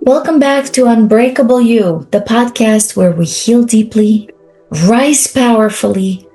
Welcome back to Unbreakable You, the podcast where we heal deeply, rise powerfully,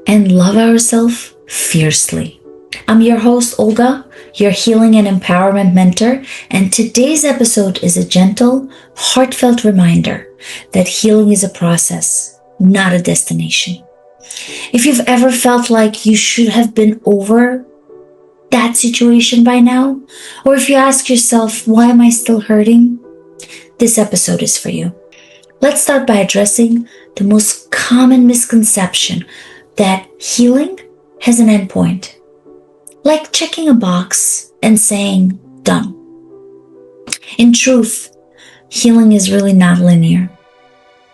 and love ourselves fiercely. I'm your host, Olga, your healing and empowerment mentor, and today's episode is a gentle, heartfelt reminder that healing is a process, not a destination. If you've ever felt like you should have been over that situation by now, or if you ask yourself, why am I still hurting? This episode is for you. Let's start by addressing the most common misconception that healing has an endpoint, like checking a box and saying, done. In truth, healing is really not linear.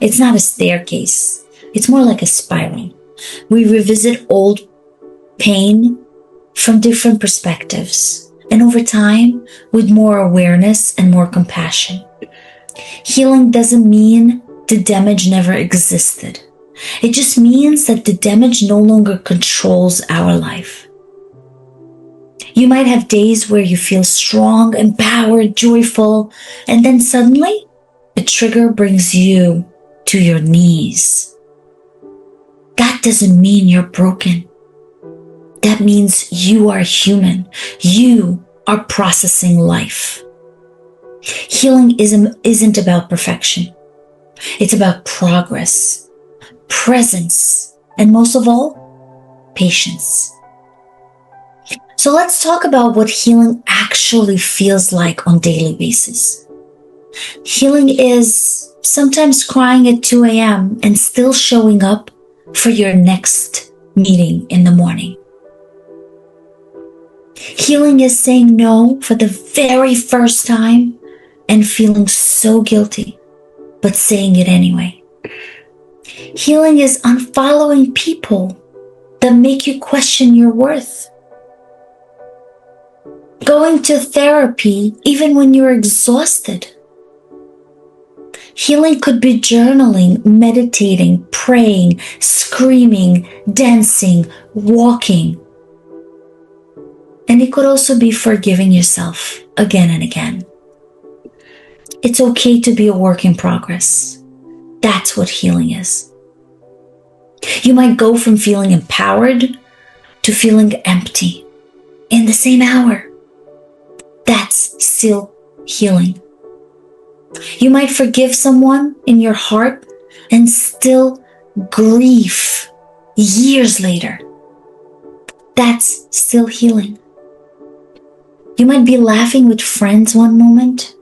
It's not a staircase. It's more like a spiral. We revisit old pain from different perspectives, and over time, with more awareness and more compassion. Healing doesn't mean the damage never existed. It just means that the damage no longer controls our life. You might have days where you feel strong, empowered, joyful, and then suddenly a trigger brings you to your knees. That doesn't mean you're broken. That means you are human. You are processing life. Healing isn't about perfection. It's about progress, presence, and most of all, patience. So let's talk about what healing actually feels like on a daily basis. Healing is sometimes crying at 2 a.m. and still showing up for your next meeting in the morning. Healing is saying no for the very first time and feeling so guilty, but saying it anyway. Healing is unfollowing people that make you question your worth. Going to therapy even when you're exhausted. Healing could be journaling, meditating, praying, screaming, dancing, walking. And it could also be forgiving yourself again and again. It's okay to be a work in progress. That's what healing is. You might go from feeling empowered to feeling empty in the same hour. That's still healing. You might forgive someone in your heart and still grieve years later. That's still healing. You might be laughing with friends one moment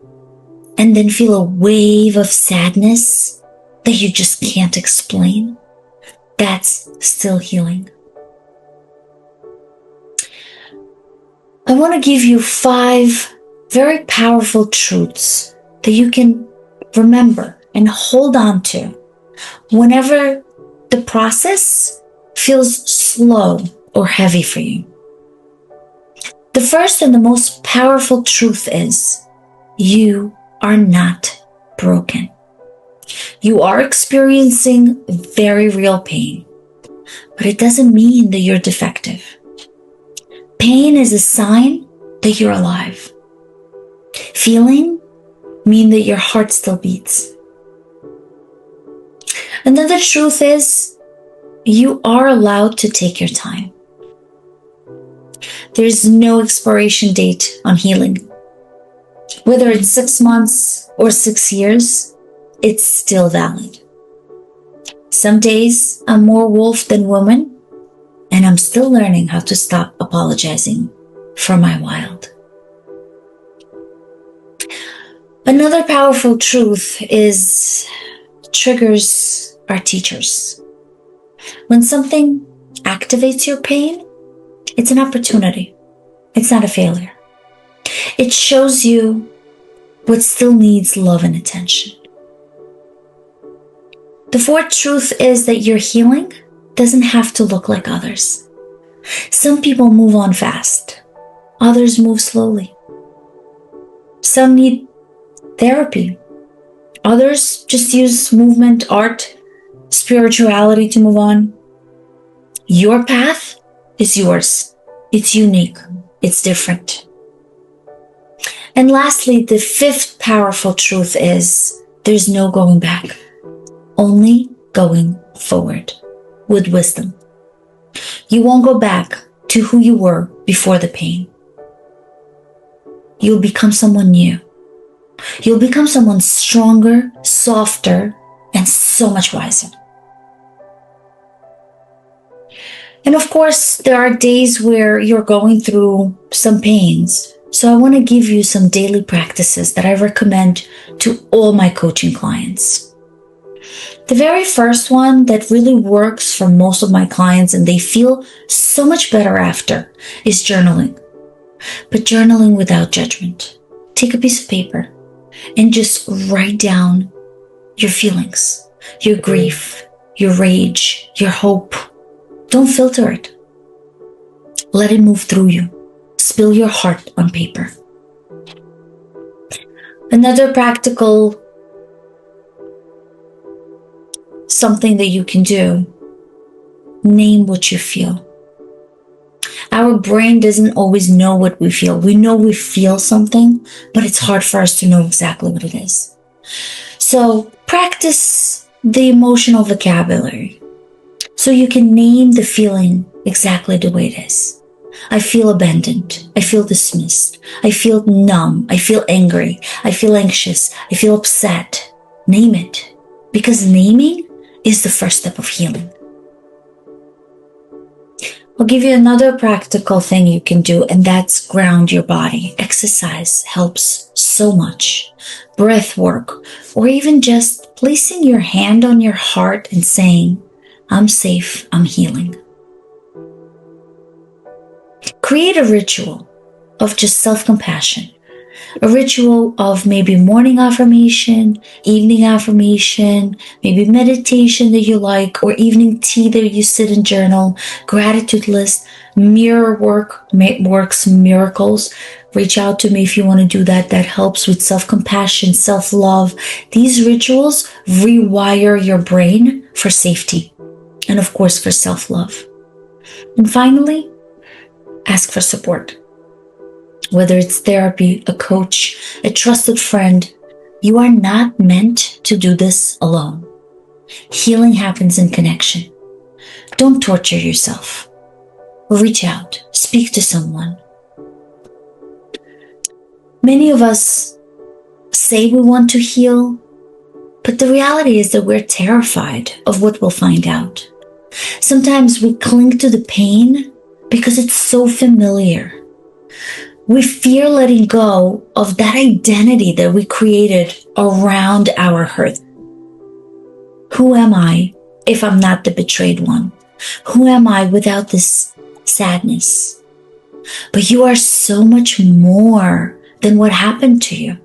and then feel a wave of sadness that you just can't explain. That's still healing. I want to give you 5 very powerful truths that you can remember and hold on to whenever the process feels slow or heavy for you. The first and the most powerful truth is you are not broken. You are experiencing very real pain, but it doesn't mean that you're defective. Pain is a sign that you're alive. Feeling means that your heart still beats. Another truth is you are allowed to take your time. There's no expiration date on healing. Whether it's 6 months or 6 years, it's still valid. Some days I'm more wolf than woman, and I'm still learning how to stop apologizing for my wild. Another powerful truth is triggers are teachers. When something activates your pain, it's an opportunity. It's not a failure. It shows you what still needs love and attention. The 4th truth is that your healing doesn't have to look like others. Some people move on fast. Others move slowly. Some need therapy. Others just use movement, art, spirituality to move on. Your path is yours. It's unique. It's different. And lastly, the fifth powerful truth is there's no going back, only going forward with wisdom. You won't go back to who you were before the pain. You'll become someone new. You'll become someone stronger, softer, and so much wiser. And of course, there are days where you're going through some pains. So I want to give you some daily practices that I recommend to all my coaching clients. The very first one that really works for most of my clients and they feel so much better after is journaling. But journaling without judgment. Take a piece of paper and just write down your feelings, your grief, your rage, your hope. Don't filter it. Let it move through you. Spill your heart on paper. Another practical something that you can do, name what you feel. Our brain doesn't always know what we feel. We know we feel something, but it's hard for us to know exactly what it is. So practice the emotional vocabulary so you can name the feeling exactly the way it is. I feel abandoned. I feel dismissed. I feel numb. I feel angry. I feel anxious. I feel upset. Name it, because naming is the first step of healing. I'll give you another practical thing you can do, and that's ground your body. Exercise helps so much. Breath work, or even just placing your hand on your heart and saying, I'm safe, I'm healing. Create a ritual of just self-compassion. A ritual of maybe morning affirmation, evening affirmation, maybe meditation that you like, or evening tea that you sit and journal, gratitude list, mirror work, works miracles. Reach out to me if you want to do that. That helps with self-compassion, self-love. These rituals rewire your brain for safety and, of course, for self-love. And finally, ask for support. Whether it's therapy, a coach, a trusted friend, you are not meant to do this alone. Healing happens in connection. Don't torture yourself. Reach out, speak to someone. Many of us say we want to heal, but the reality is that we're terrified of what we'll find out. Sometimes we cling to the pain because it's so familiar. We fear letting go of that identity that we created around our hurt. Who am I if I'm not the betrayed one? Who am I without this sadness? But you are so much more than what happened to you.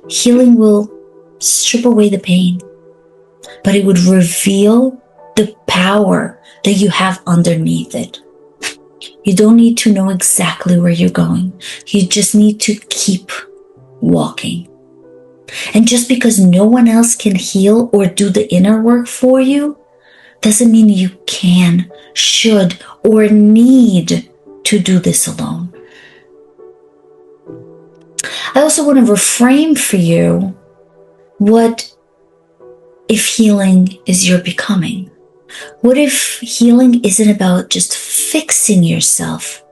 Healing will strip away the pain, but it would reveal the power that you have underneath it. You don't need to know exactly where you're going. You just need to keep walking. And just because no one else can heal or do the inner work for you, doesn't mean you can, should, or need to do this alone. I also want to reframe for you, what if healing is your becoming? What if healing isn't about just fixing yourself,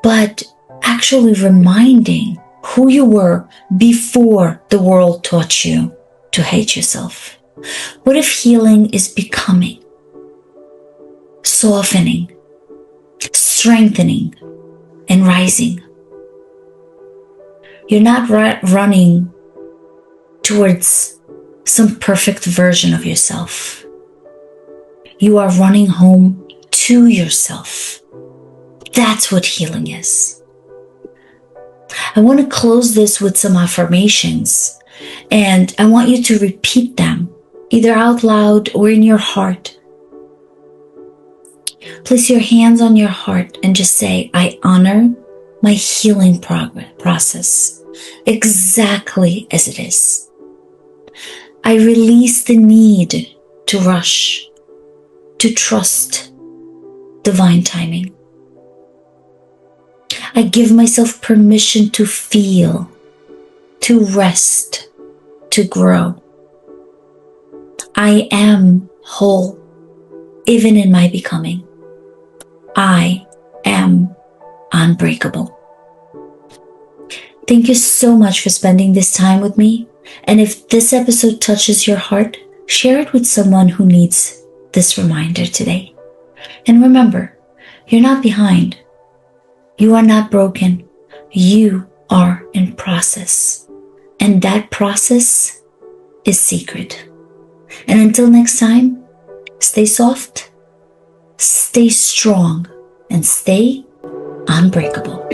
but actually reminding who you were before the world taught you to hate yourself? What if healing is becoming, softening, strengthening, and rising? You're not running towards some perfect version of yourself. You are running home to yourself. That's what healing is. I want to close this with some affirmations, and I want you to repeat them, either out loud or in your heart. Place your hands on your heart and just say, I honor my healing process exactly as it is. I release the need to rush, to trust divine timing. I give myself permission to feel, to rest, to grow. I am whole, even in my becoming. I am unbreakable. Thank you so much for spending this time with me. And if this episode touches your heart, share it with someone who needs this reminder today. And remember, you're not behind. You are not broken. You are in process. And that process is secret. And until next time, stay soft, stay strong, and stay unbreakable.